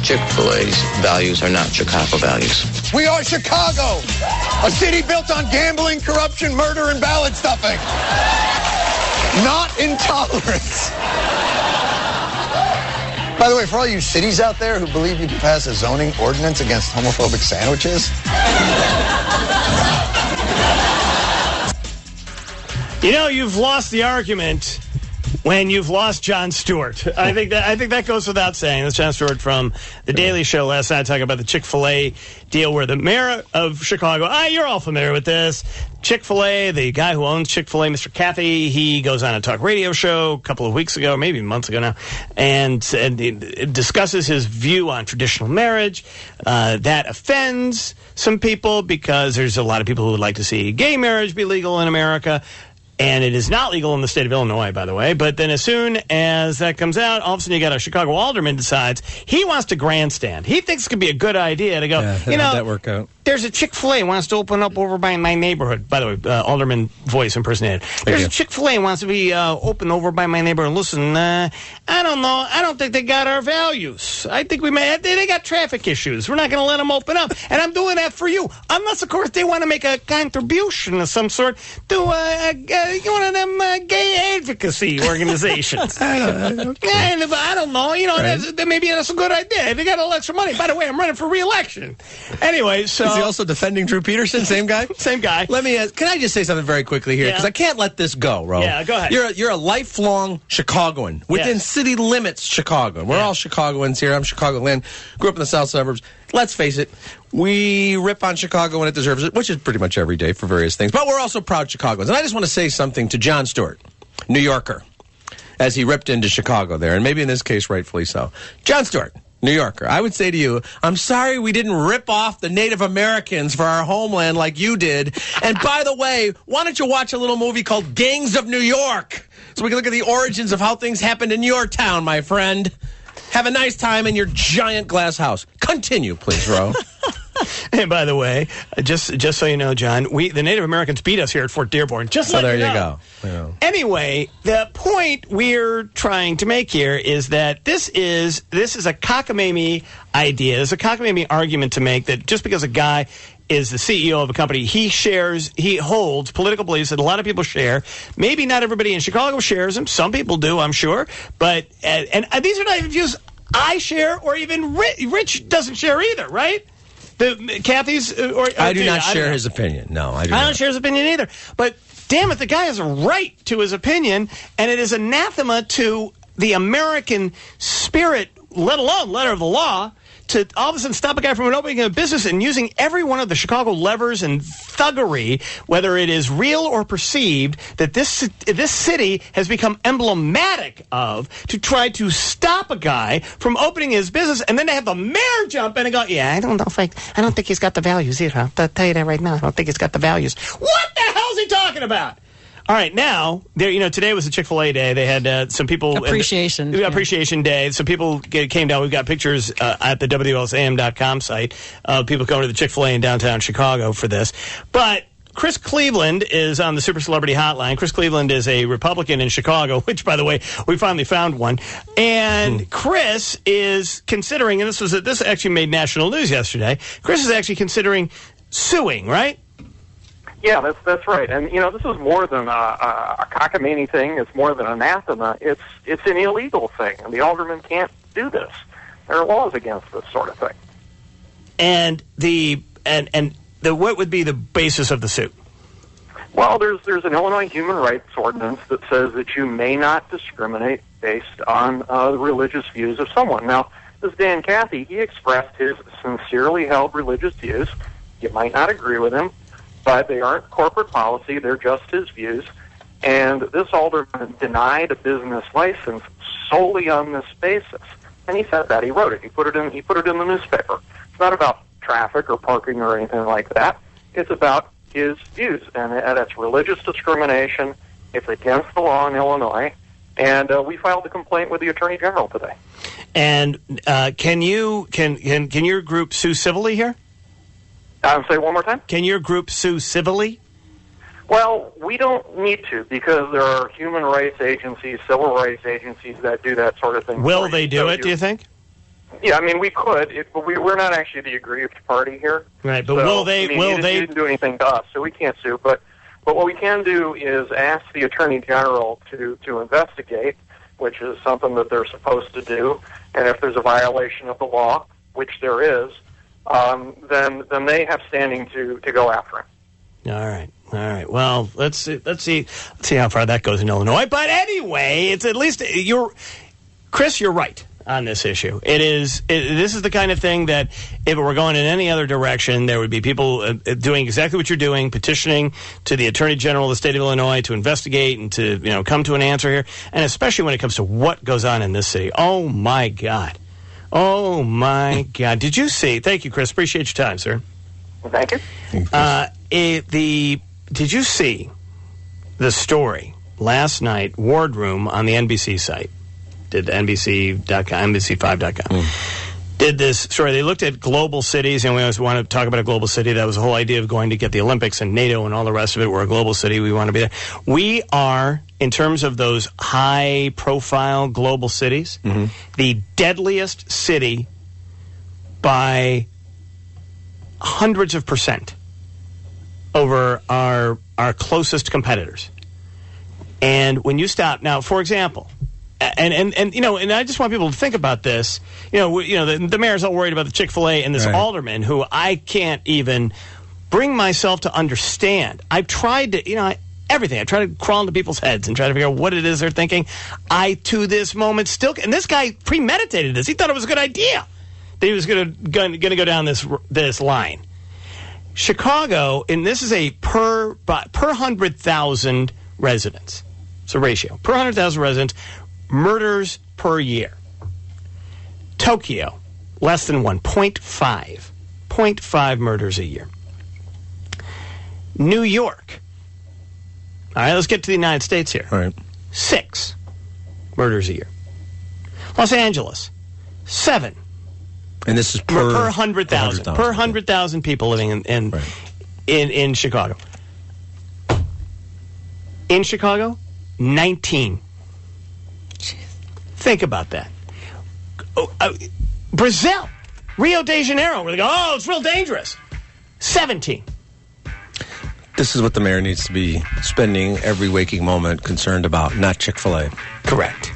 Chick-Fil-A's values are not Chicago values. We are Chicago, a city built on gambling, corruption, murder, and ballot stuffing. Not intolerance. By the way, for all you cities out there who believe you can pass a zoning ordinance against homophobic sandwiches, you know, you've lost the argument when you've lost Jon Stewart. I think that goes without saying. That's Jon Stewart from The Daily Show last night talking about the Chick-fil-A deal where the mayor of Chicago, you're all familiar with this. Chick-fil-A, the guy who owns Chick-fil-A, Mr. Cathy, he goes on a talk radio show a couple of weeks ago, maybe months ago now, and it discusses his view on traditional marriage. That offends some people because there's a lot of people who would like to see gay marriage be legal in America. And it is not legal in the state of Illinois, by the way. But then as soon as that comes out, all of a sudden you got a Chicago alderman decides he wants to grandstand. He thinks it could be a good idea to go, how'd that work out? There's a Chick-fil-A wants to open up over by my neighborhood. By the way, alderman voice impersonated. There's a Chick-fil-A wants to be open over by my neighborhood. Listen, I don't know. I don't think they got our values. I think they got traffic issues. We're not going to let them open up. And I'm doing that for you. Unless, of course, they want to make a contribution of some sort to one of them gay advocacy organizations. I don't know. You know, right. Maybe that's a good idea. They got a little extra money. By the way, I'm running for re-election. Anyway, so... Is he also defending Drew Peterson? Same guy? Same guy. Let me ask, can I just say something very quickly here? Because I can't let this go, Ro. Yeah, go ahead. You're a lifelong Chicagoan. Within city limits, Chicagoan. We're all Chicagoans here. I'm Chicagoland. Grew up in the south suburbs. Let's face it, we rip on Chicago when it deserves it, which is pretty much every day for various things. But we're also proud Chicagoans. And I just want to say something to Jon Stewart, New Yorker, as he ripped into Chicago there, and maybe in this case, rightfully so. Jon Stewart, New Yorker, I would say to you, I'm sorry we didn't rip off the Native Americans for our homeland like you did. And by the way, why don't you watch a little movie called Gangs of New York so we can look at the origins of how things happened in your town, my friend. Have a nice time in your giant glass house. Continue, please, Ro. And by the way, just so you know, John, the Native Americans beat us here at Fort Dearborn. So there you go. Yeah. Anyway, the point we're trying to make here is that this is a cockamamie idea. There's a cockamamie argument to make that just because a guy is the CEO of a company, he holds political beliefs that a lot of people share. Maybe not everybody in Chicago shares them. Some people do, I'm sure. But and these are not even views I share, or even Rich doesn't share either, right? Kathy's I do not share his opinion. No, I don't share his opinion either. But damn it, the guy has a right to his opinion, and it is anathema to the American spirit, let alone letter of the law, to all of a sudden stop a guy from opening a business and using every one of the Chicago levers and thuggery, whether it is real or perceived, that this city has become emblematic of, to try to stop a guy from opening his business, and then to have the mayor jump in and go, I don't think he's got the values either. I'll tell you that right now. I don't think he's got the values. What the hell's he talking about? All right, now, today was a Chick-fil-A day. They had some people... Appreciation Day. Some people came down. We've got pictures at the WLSAM.com site of people going to the Chick-fil-A in downtown Chicago for this. But Chris Cleveland is on the Super Celebrity Hotline. Chris Cleveland is a Republican in Chicago, which, by the way, we finally found one. And Chris is considering, and this actually made national news yesterday, Chris is actually considering suing, right? Yeah, that's right. And, this is more than a cockamamie thing. It's more than anathema. It's an illegal thing, and the alderman can't do this. There are laws against this sort of thing. And what would be the basis of the suit? Well, there's an Illinois human rights ordinance that says that you may not discriminate based on the religious views of someone. Now, this Dan Cathy, he expressed his sincerely held religious views. You might not agree with him, but they aren't corporate policy. They're just his views. And this alderman denied a business license solely on this basis. And he said that. He wrote it. He put it in the newspaper. It's not about traffic or parking or anything like that. It's about his views. And that's religious discrimination. It's against the law in Illinois. And we filed a complaint with the Attorney General today. And can your group sue civilly here? Say one more time? Can your group sue civilly? Well, we don't need to, because there are human rights agencies, civil rights agencies that do that sort of thing. Will they do it, do you think? Yeah, I mean, we could, but we're not actually the aggrieved party here. Right, but so, will they? I mean, will they? He didn't do anything to us, so we can't sue. But what we can do is ask the Attorney General to investigate, which is something that they're supposed to do. And if there's a violation of the law, which there is, then they have standing to go after him. All right. Well, let's see how far that goes in Illinois. But anyway, it's at least Chris, you're right on this issue. This is the kind of thing that if it were going in any other direction, there would be people doing exactly what you're doing, petitioning to the Attorney General of the state of Illinois to investigate and to come to an answer here. And especially when it comes to what goes on in this city. Oh my God. Did you see? Thank you, Chris. Appreciate your time, sir. Thank you. Did you see the story last night, Wardroom on the NBC site? Did NBC.com, NBC5.com. Did this story. They looked at global cities, and we always want to talk about a global city. That was the whole idea of going to get the Olympics and NATO and all the rest of it. We're a global city. We want to be there. We are, in terms of those high-profile global cities, the deadliest city by hundreds of percent over our closest competitors. And when you stop now, for example, and I just want people to think about this. The mayor's all worried about the Chik-Fil-A and this alderman who I can't even bring myself to understand. I've tried to, everything. I try to crawl into people's heads and try to figure out what it is they're thinking. I, to this moment, still, and this guy premeditated this. He thought it was a good idea that he was going to go down this line. Chicago, and this is a per 100,000 residents. It's a ratio. Per 100,000 residents, murders per year. Tokyo, less than 1.5. 0.5 murders a year. New York. All right, let's get to the United States here. All right. 6 murders a year. Los Angeles, 7. And this is per 100,000. Per 100,000 people living in Chicago. In Chicago, 19. Jeez. Think about that. Brazil, Rio de Janeiro, where they go, it's real dangerous. 17. This is what the mayor needs to be spending every waking moment concerned about, not Chick-fil-A. Correct.